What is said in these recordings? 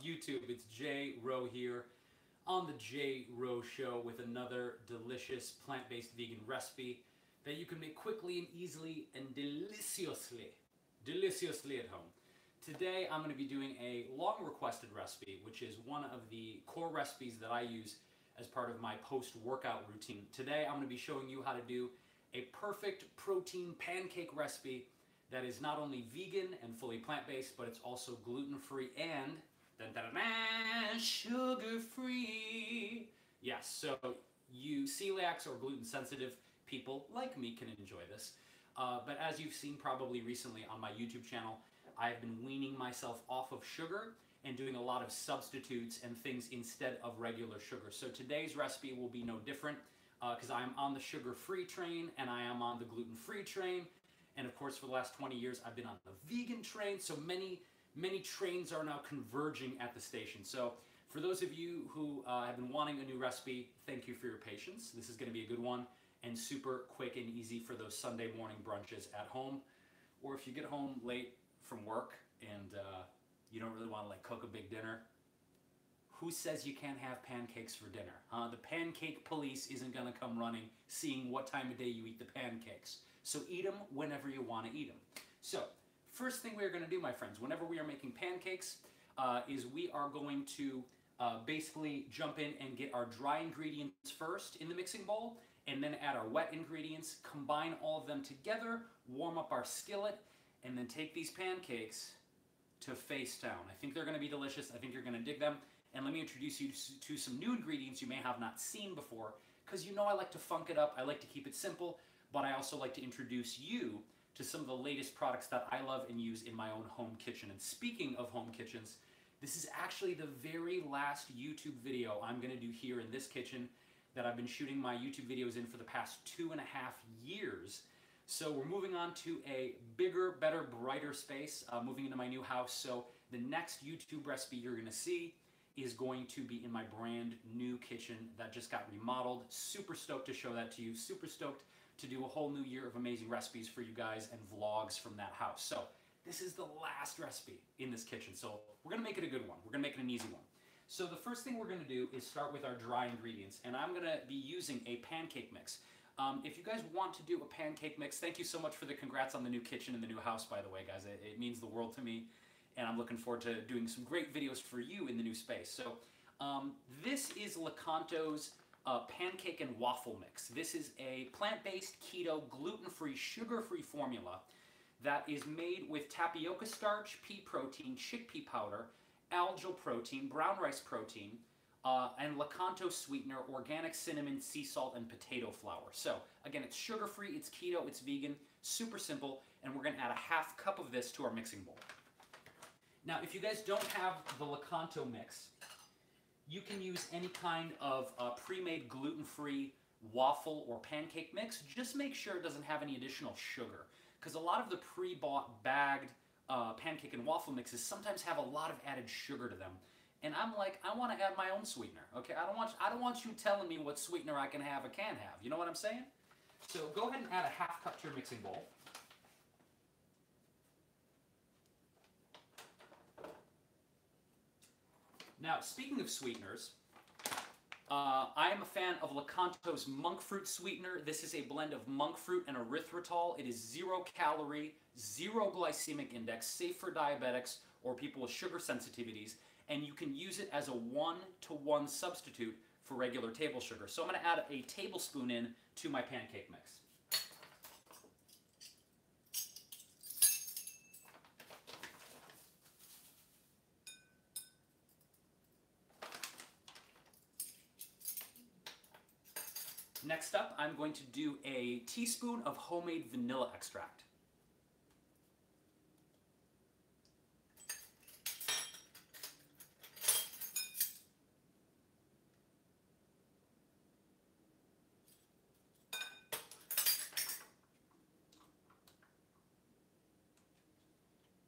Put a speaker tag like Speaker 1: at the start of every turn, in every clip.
Speaker 1: YouTube? It's J. Rowe here on the J. Rowe Show with another delicious plant-based vegan recipe that you can make quickly and easily and deliciously at home. Today I'm going to be doing a long requested recipe, which is one of the core recipes that I use as part of my post-workout routine. Today I'm going to be showing you how to do a perfect protein pancake recipe that is not only vegan and fully plant-based, but it's also gluten-free and sugar-free. Yes, so you celiacs or gluten-sensitive people like me can enjoy this. But as you've seen probably recently on my YouTube channel, I've been weaning myself off of sugar and doing a lot of substitutes and things instead of regular sugar. So today's recipe will be no different because I'm on the sugar-free train and I am on the gluten-free train. And of course, for the last 20 years, I've been on the vegan train, so many trains are now converging at the station. So for those of you who have been wanting a new recipe, thank you for your patience. This is going to be a good one and super quick and easy for those Sunday morning brunches at home. Or if you get home late from work and you don't really want to cook a big dinner, who says you can't have pancakes for dinner? The pancake police isn't going to come running seeing what time of day you eat the pancakes. So eat them whenever you want to eat them. So first thing we're going to do, my friends, whenever we are making pancakes, is we are going to basically jump in and get our dry ingredients first in the mixing bowl, and then add our wet ingredients, combine all of them together, warm up our skillet, and then take these pancakes to face down. I think they're going to be delicious. I think you're going to dig them. And let me introduce you to some new ingredients you may have not seen before, because you know I like to funk it up, I like to keep it simple, but I also like to introduce you to some of the latest products that I love and use in my own home kitchen. And speaking of home kitchens, this is actually the very last YouTube video I'm going to do here in this kitchen that I've been shooting my YouTube videos in for the past 2.5 years. So we're moving on to a bigger, better, brighter space, moving into my new house. So the next YouTube recipe you're going to see is going to be in my brand new kitchen that just got remodeled. Super stoked to show that to you. Super stoked to do a whole new year of amazing recipes for you guys and vlogs from that house. So this is the last recipe in this kitchen. So we're gonna make it a good one. We're gonna make it an easy one. So the first thing we're gonna do is start with our dry ingredients, and I'm gonna be using a pancake mix. If you guys want to do a pancake mix, thank you so much for the congrats on the new kitchen and the new house, by the way, guys. It means the world to me, and I'm looking forward to doing some great videos for you in the new space. So this is Lakanto's pancake and waffle mix. This is a plant-based, keto, gluten-free, sugar-free formula that is made with tapioca starch, pea protein, chickpea powder, algal protein, brown rice protein, and Lakanto sweetener, organic cinnamon, sea salt, and potato flour. So again, it's sugar-free, it's keto, it's vegan, super simple, and we're going to add a ½ cup of this to our mixing bowl. Now, if you guys don't have the Lakanto mix, you can use any kind of pre-made gluten-free waffle or pancake mix. Just make sure it doesn't have any additional sugar, because a lot of the pre-bought bagged pancake and waffle mixes sometimes have a lot of added sugar to them. And I'm like, I want to add my own sweetener. Okay, I don't want you telling me what sweetener I can have or can't have. You know what I'm saying? So go ahead and add a ½ cup to your mixing bowl. Now, speaking of sweeteners, I am a fan of Lakanto's monk fruit sweetener. This is a blend of monk fruit and erythritol. It is 0 calorie, 0 glycemic index, safe for diabetics or people with sugar sensitivities, and you can use it as a 1-to-1 substitute for regular table sugar. So I'm going to add a tablespoon in to my pancake mix. Next up, I'm going to do a teaspoon of homemade vanilla extract.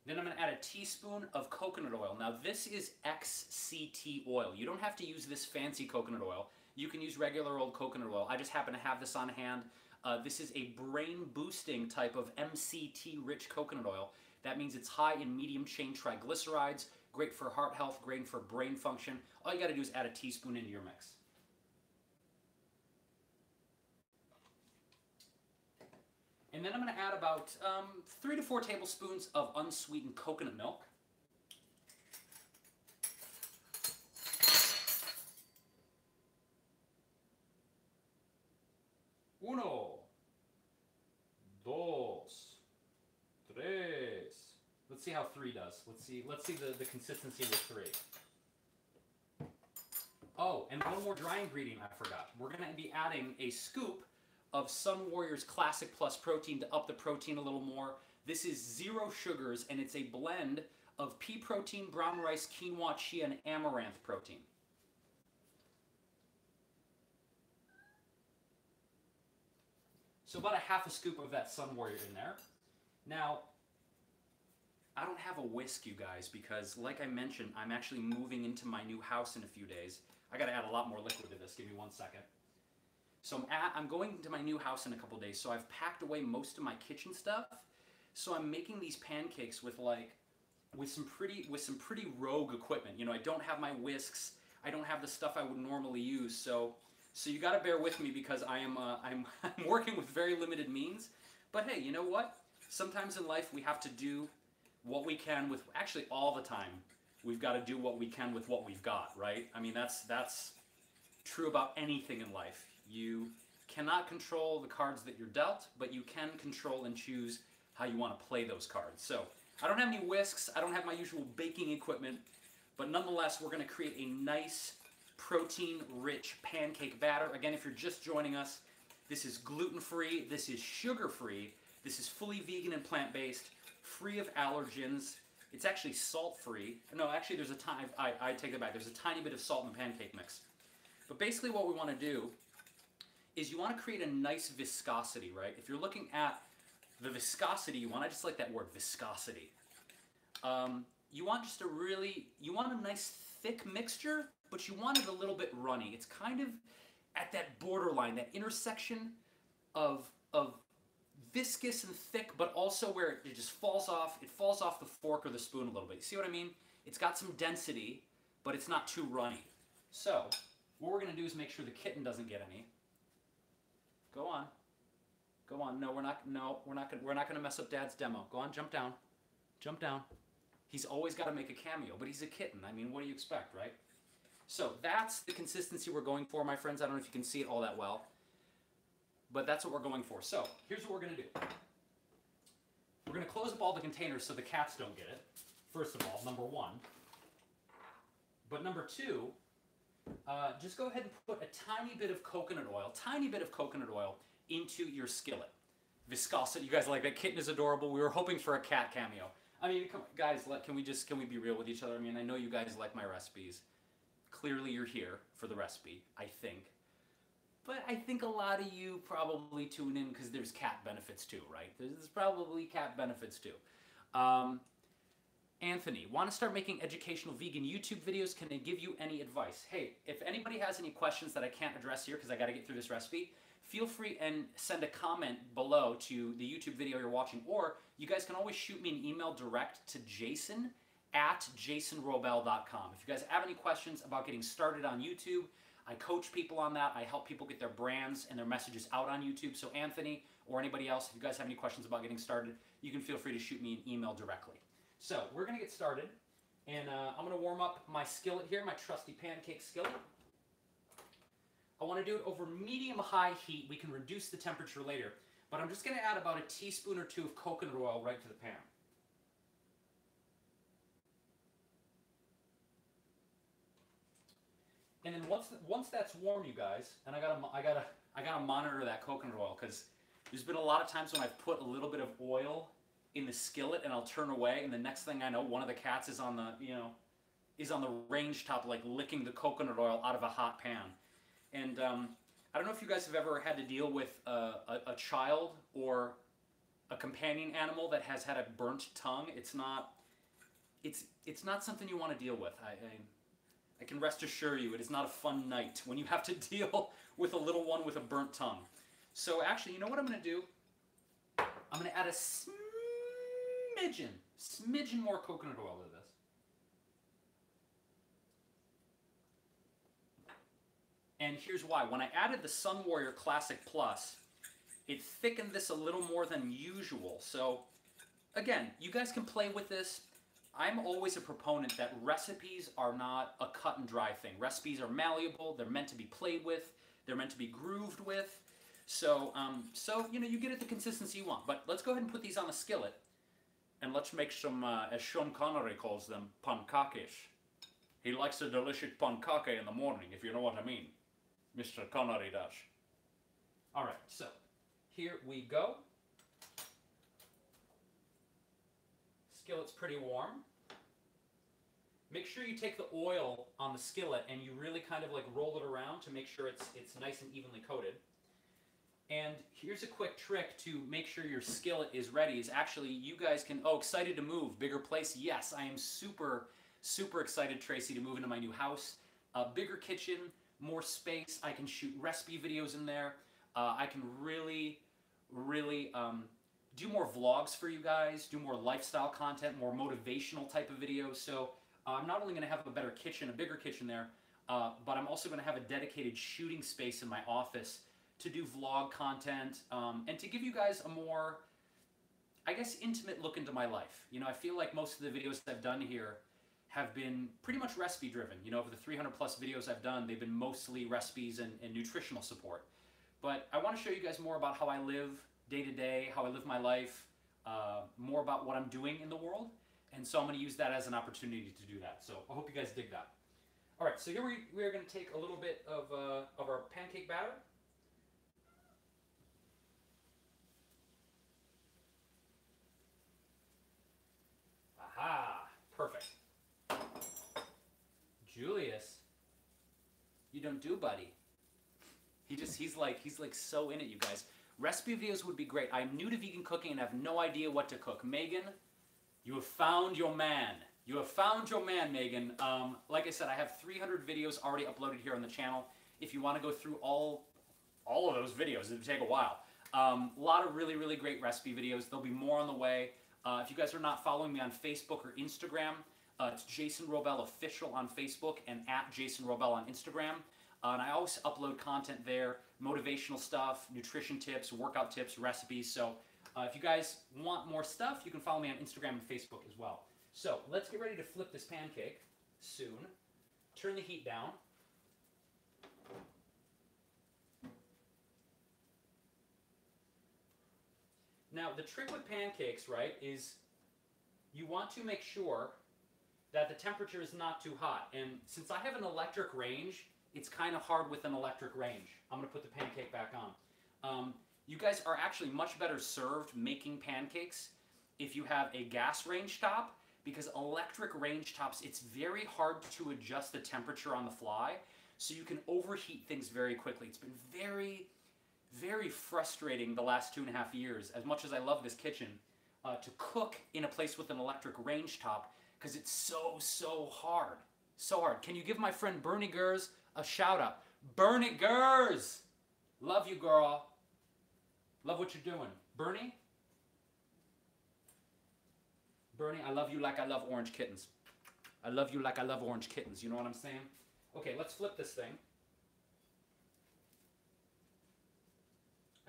Speaker 1: Then I'm going to add a teaspoon of coconut oil. Now this is XCT oil. You don't have to use this fancy coconut oil. You can use regular old coconut oil. I just happen to have this on hand. This is a brain-boosting type of MCT-rich coconut oil. That means it's high in medium-chain triglycerides, great for heart health, great for brain function. All you got to do is add a teaspoon into your mix. And then I'm going to add about 3 to 4 tablespoons of unsweetened coconut milk. Uno, dos, tres. Let's see how 3 does. Let's see the consistency with 3. Oh, and one more dry ingredient I forgot. We're going to be adding a scoop of Sunwarrior's Classic Plus protein to up the protein a little more. This is 0 sugars, and it's a blend of pea protein, brown rice, quinoa, chia, and amaranth protein. So about a half a scoop of that Sunwarrior in there. Now, I don't have a whisk, you guys, because like I mentioned, I'm actually moving into my new house in a few days. I gotta add a lot more liquid to this. Give me 1 second. So I'm going into my new house in a couple days, so I've packed away most of my kitchen stuff. So I'm making these pancakes with some pretty rogue equipment. You know, I don't have my whisks. I don't have the stuff I would normally use. So you got to bear with me because I'm working with very limited means. But hey, you know what? Sometimes in life we have to do what we can with, actually all the time, we've got to do what we can with what we've got, right? I mean, that's true about anything in life. You cannot control the cards that you're dealt, but you can control and choose how you want to play those cards. So I don't have any whisks, I don't have my usual baking equipment, but nonetheless, we're going to create a nice protein-rich pancake batter. Again, if you're just joining us, this is gluten-free, this is sugar-free, this is fully vegan and plant-based, free of allergens. It's actually salt-free. No, actually, there's I take it back. There's a tiny bit of salt in the pancake mix. But basically what we want to do is you want to create a nice viscosity, right? If you're looking at the viscosity you want, I just like that word, viscosity. You want a nice thick mixture, but you want it a little bit runny. It's kind of at that borderline, that intersection of viscous and thick, but also where it just falls off the fork or the spoon a little bit. You see what I mean? It's got some density, but it's not too runny. So what we're going to do is make sure the kitten doesn't get any. Go on. Go on. No, we're not going to mess up Dad's demo. Go on, jump down. Jump down. He's always got to make a cameo, but he's a kitten. I mean, what do you expect, right? So that's the consistency we're going for, my friends. I don't know if you can see it all that well, but that's what we're going for. So here's what we're going to do. We're going to close up all the containers so the cats don't get it, first of all, number 1. But number 2, just go ahead and put a tiny bit of coconut oil into your skillet. Viscosity, you guys like that? Kitten is adorable. We were hoping for a cat cameo. I mean, come on, guys, can we be real with each other? I mean, I know you guys like my recipes. Clearly you're here for the recipe, I think. But I think a lot of you probably tune in because there's cat benefits too, right? There's probably cat benefits too. Anthony, want to start making educational vegan YouTube videos? Can I give you any advice? Hey, if anybody has any questions that I can't address here because I got to get through this recipe, feel free and send a comment below to the YouTube video you're watching, or you guys can always shoot me an email direct to jason@jasonwrobel.com. If you guys have any questions about getting started on YouTube, I coach people on that. I help people get their brands and their messages out on YouTube. So Anthony or anybody else, if you guys have any questions about getting started, you can feel free to shoot me an email directly. So we're going to get started, and I'm going to warm up my skillet here, my trusty pancake skillet. I want to do it over medium-high heat. We can reduce the temperature later, but I'm just going to add about a teaspoon or 2 of coconut oil right to the pan. And then once that's warm, you guys, and I gotta monitor that coconut oil because there's been a lot of times when I've put a little bit of oil in the skillet and I'll turn away, and the next thing I know, one of the cats is on the range top, like licking the coconut oil out of a hot pan. And I don't know if you guys have ever had to deal with a child or a companion animal that has had a burnt tongue. It's not something you want to deal with. I can rest assure you, it is not a fun night when you have to deal with a little one with a burnt tongue. So actually, you know what I'm going to do? I'm going to add a smidgen more coconut oil to this. And here's why. When I added the Sunwarrior Classic Plus, it thickened this a little more than usual. So again, you guys can play with this. I'm always a proponent that recipes are not a cut and dry thing. Recipes are malleable. They're meant to be played with. They're meant to be grooved with. So, you know, you get it the consistency you want. But let's go ahead and put these on a skillet. And let's make some, as Sean Connery calls them, pancakes. He likes a delicious pancake in the morning, if you know what I mean. Mr. Connery does. All right, so here we go. Skillet's pretty warm. Make sure you take the oil on the skillet and you really kind of like roll it around to make sure it's nice and evenly coated. And here's a quick trick to make sure your skillet is ready is actually you guys can, oh, excited to move, bigger place? Yes, I am super, super excited, Tracy, to move into my new house. Bigger kitchen, more space. I can shoot recipe videos in there. I can really, really do more vlogs for you guys, do more lifestyle content, more motivational type of videos. So I'm not only going to have a better kitchen, a bigger kitchen there, but I'm also going to have a dedicated shooting space in my office to do vlog content and to give you guys a more, I guess, intimate look into my life. You know, I feel like most of the videos I've done here have been pretty much recipe driven. You know, over the 300 plus videos I've done, they've been mostly recipes and nutritional support. But I want to show you guys more about how I live day to day, how I live my life, more about what I'm doing in the world. And so I'm going to use that as an opportunity to do that. So I hope you guys dig that. All right, so here we are going to take a little bit of our pancake batter. Aha, perfect. Julius, you don't do, buddy. He's like so in it, you guys. Recipe videos would be great. I'm new to vegan cooking and have no idea what to cook. Megan, you have found your man. You have found your man, Megan. Like I said, I have 300 videos already uploaded here on the channel. If you want to go through all of those videos, it would take a while. A lot of really, really great recipe videos. There'll be more on the way. If you guys are not following me on Facebook or Instagram, it's Jason Wrobel Official on Facebook and at Jason Wrobel on Instagram. And I always upload content there, motivational stuff, nutrition tips, workout tips, recipes. So if you guys want more stuff, you can follow me on Instagram and Facebook as well. So let's get ready to flip this pancake soon. Turn the heat down. Now, the trick with pancakes, right, is you want to make sure that the temperature is not too hot. And since I have an electric range, it's kind of hard with an electric range. I'm going to put the pancake back on. You guys are actually much better served making pancakes if you have a gas range top, because electric range tops, it's very hard to adjust the temperature on the fly, so you can overheat things very quickly. It's been very, very frustrating the last 2.5 years, as much as I love this kitchen, to cook in a place with an electric range top, because it's so hard. So hard. Can you give my friend Bernie Gers a shout out? Bernie Gers! Love you, girl. Love what you're doing. Bernie? Bernie, I love you like I love orange kittens. I love you like I love orange kittens. You know what I'm saying? Okay, let's flip this thing.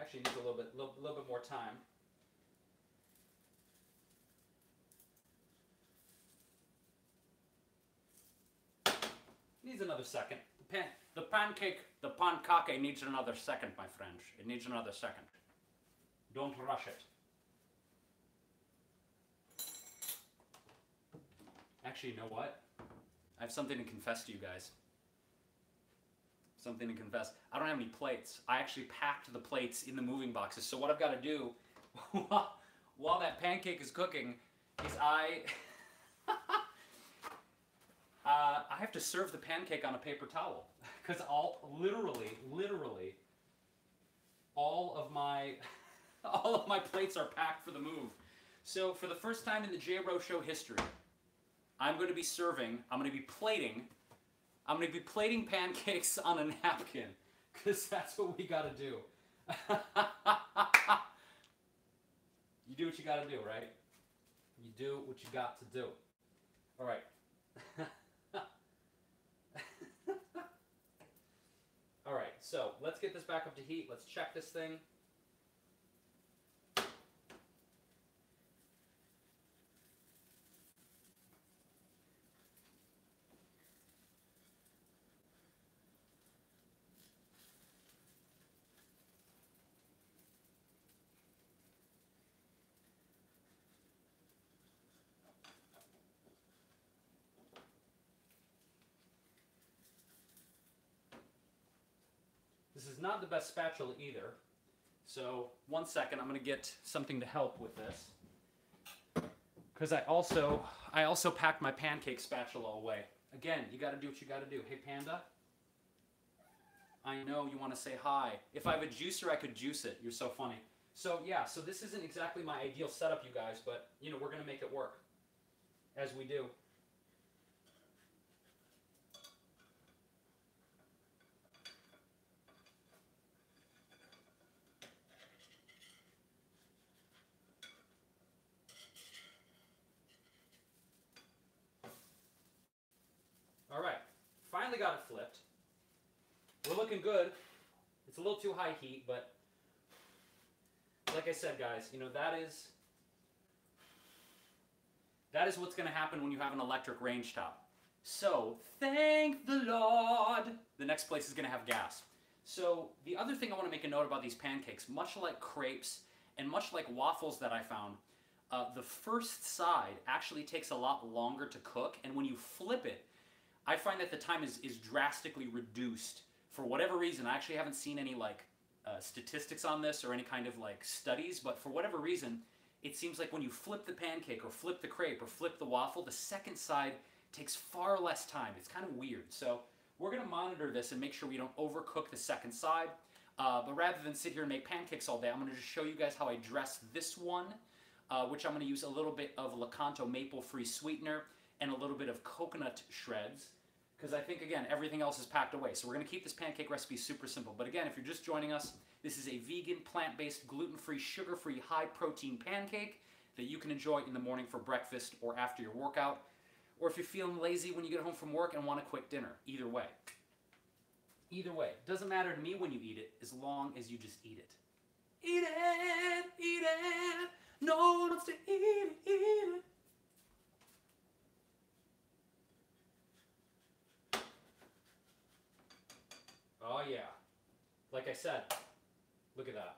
Speaker 1: Actually, it needs a little bit more time. Needs another second. The pancake needs another second, my friends. It needs another second. Don't rush it. Actually, you know what? I have something to confess to you guys. Something to confess. I don't have any plates. I actually packed the plates in the moving boxes. So what I've got to do while that pancake is cooking is I have to serve the pancake on a paper towel, because literally all of my plates are packed for the move. So for the first time in the J-Ro Show history, I'm going to be plating pancakes on a napkin, because that's what we got to do. You do what you got to do, right? You do what you got to do. All right. All let's get this back up to heat. Let's check this thing. This is not the best spatula either. So 1 second, I'm going to get something to help with this. Because I also packed my pancake spatula away. Again, you got to do what you got to do. Hey, Panda. I know you want to say hi. If I have a juicer, I could juice it. You're so funny. So yeah, so this isn't exactly my ideal setup, you guys, but you know, we're going to make it work. As we do. All right, finally got it flipped. We're looking good. It's a little too high heat, but like I said, guys, you know, that is what's going to happen when you have an electric range top. So, thank the Lord, the next place is going to have gas. So, the other thing I want to make a note about these pancakes, much like crepes and much like waffles that I found, the first side actually takes a lot longer to cook, and when you flip it, I find that the time is drastically reduced. For whatever reason, I actually haven't seen any like statistics on this or any kind of like studies, but for whatever reason, it seems like when you flip the pancake or flip the crepe or flip the waffle, the second side takes far less time. It's kind of weird. So we're going to monitor this and make sure we don't overcook the second side. But rather than sit here and make pancakes all day, I'm going to just show you guys how I dress this one, which I'm going to use a little bit of Lakanto maple-free sweetener and a little bit of coconut shreds. Because I think, again, everything else is packed away. So we're going to keep this pancake recipe super simple. But again, if you're just joining us, this is a vegan, plant-based, gluten-free, sugar-free, high-protein pancake that you can enjoy in the morning for breakfast or after your workout. Or if you're feeling lazy when you get home from work and want a quick dinner. Either way. Either way. It doesn't matter to me when you eat it, as long as you just eat it. Eat it! Eat it! No one wants to eat it! Eat it! Oh yeah, like I said, look at that.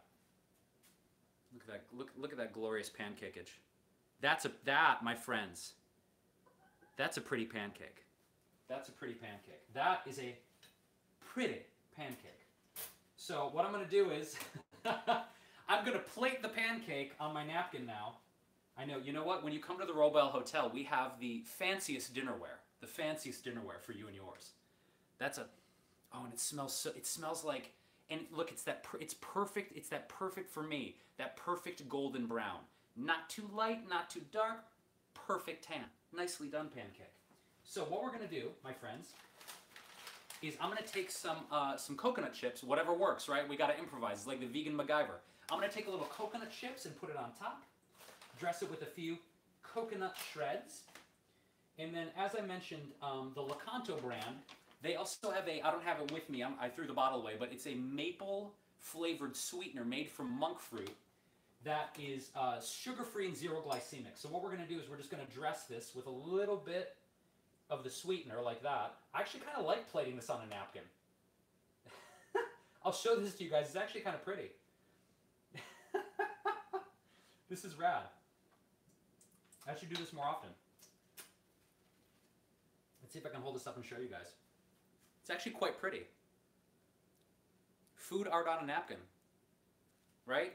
Speaker 1: Look at that. Look at that glorious pancakeage. That, my friends. That's a pretty pancake. That's a pretty pancake. That is a pretty pancake. So what I'm going to do is I'm going to plate the pancake on my napkin now. I know. You know what? When you come to the Wrobel Hotel, we have the fanciest dinnerware. The fanciest dinnerware for you and yours. That's a Oh, and it smells so. It smells like, and look, it's perfect. It's that perfect for me. That perfect golden brown. Not too light, not too dark. Perfect tan. Nicely done pancake. So what we're gonna do, my friends, is I'm gonna take some coconut chips. Whatever works, right? We gotta improvise. It's like the vegan MacGyver. I'm gonna take a little coconut chips and put it on top. Dress it with a few coconut shreds, and then, as I mentioned, the Lakanto brand. They also have I don't have it with me, I threw the bottle away, but it's a maple-flavored sweetener made from monk fruit that is sugar-free and zero glycemic. So what we're going to do is we're just going to dress this with a little bit of the sweetener like that. I actually kind of like plating this on a napkin. I'll show this to you guys. It's actually kind of pretty. This is rad. I should do this more often. Let's see if I can hold this up and show you guys. It's actually quite pretty. Food art on a napkin. Right?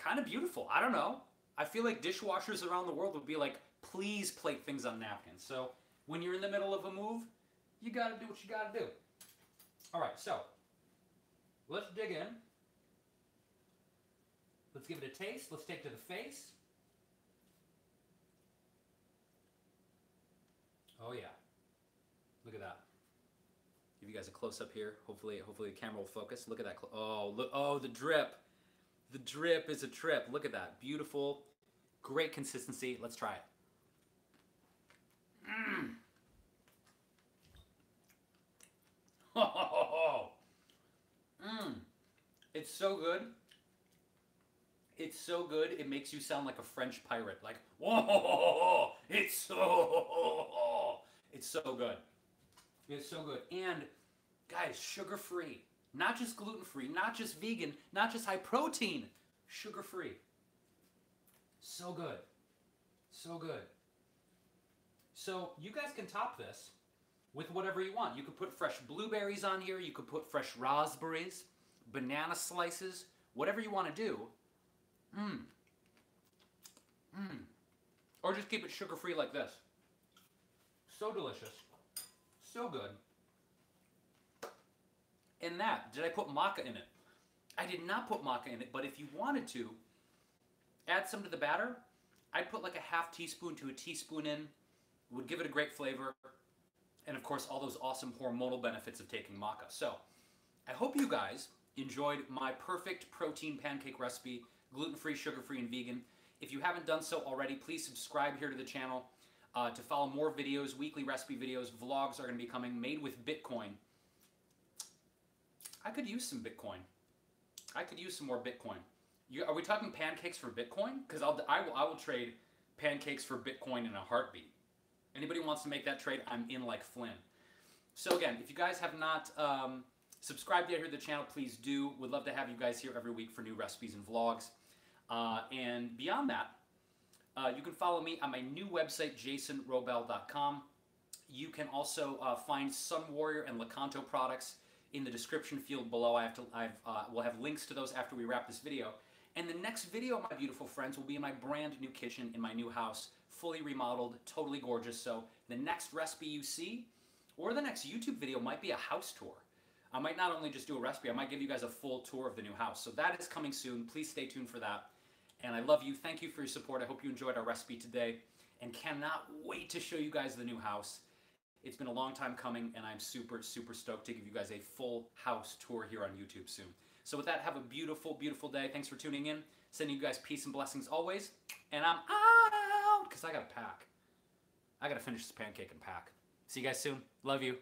Speaker 1: Kind of beautiful. I don't know. I feel like dishwashers around the world would be like, please plate things on napkins. So when you're in the middle of a move, you gotta do what you gotta do. Alright, so let's dig in. Let's give it a taste. Let's take it to the face. Oh yeah. Look at that. Give you guys a close up here. Hopefully the camera will focus. Look at that. Oh, look. Oh, the drip. The drip is a trip. Look at that. Beautiful. Great consistency. Let's try it. Oh, It's so good. It's so good, it makes you sound like a French pirate. Like, whoa, it's so good. It's so good. And, guys, sugar-free. Not just gluten-free, not just vegan, not just high protein. Sugar-free. So good. So good. So, you guys can top this with whatever you want. You could put fresh blueberries on here. You could put fresh raspberries, banana slices, whatever you want to do. Or just keep it sugar-free like this. So delicious. So good. And that, did I put maca in it? I did not put maca in it, but if you wanted to, add some to the batter. I'd put like a half teaspoon to a teaspoon in. Would give it a great flavor. And of course, all those awesome hormonal benefits of taking maca. So, I hope you guys enjoyed my perfect protein pancake recipe, gluten-free, sugar-free, and vegan. If you haven't done so already, please subscribe here to the channel to follow more videos, weekly recipe videos. Vlogs are going to be coming, made with Bitcoin. I could use some Bitcoin. I could use some more Bitcoin. Are we talking pancakes for Bitcoin? Because I will trade pancakes for Bitcoin in a heartbeat. Anybody wants to make that trade, I'm in like Flynn. So again, if you guys have not subscribed yet here to the channel, please do. Would love to have you guys here every week for new recipes and vlogs. And beyond that, you can follow me on my new website, jasonwrobel.com. You can also find Sunwarrior and Lakanto products in the description field below. We'll have links to those after we wrap this video. And the next video, my beautiful friends, will be in my brand new kitchen in my new house, fully remodeled, totally gorgeous. So the next recipe you see, or the next YouTube video, might be a house tour. I might not only just do a recipe, I might give you guys a full tour of the new house. So that is coming soon. Please stay tuned for that. And I love you. Thank you for your support. I hope you enjoyed our recipe today and cannot wait to show you guys the new house. It's been a long time coming, and I'm super, super stoked to give you guys a full house tour here on YouTube soon. So with that, have a beautiful, beautiful day. Thanks for tuning in. Sending you guys peace and blessings always. And I'm out because I got to pack. I got to finish this pancake and pack. See you guys soon. Love you.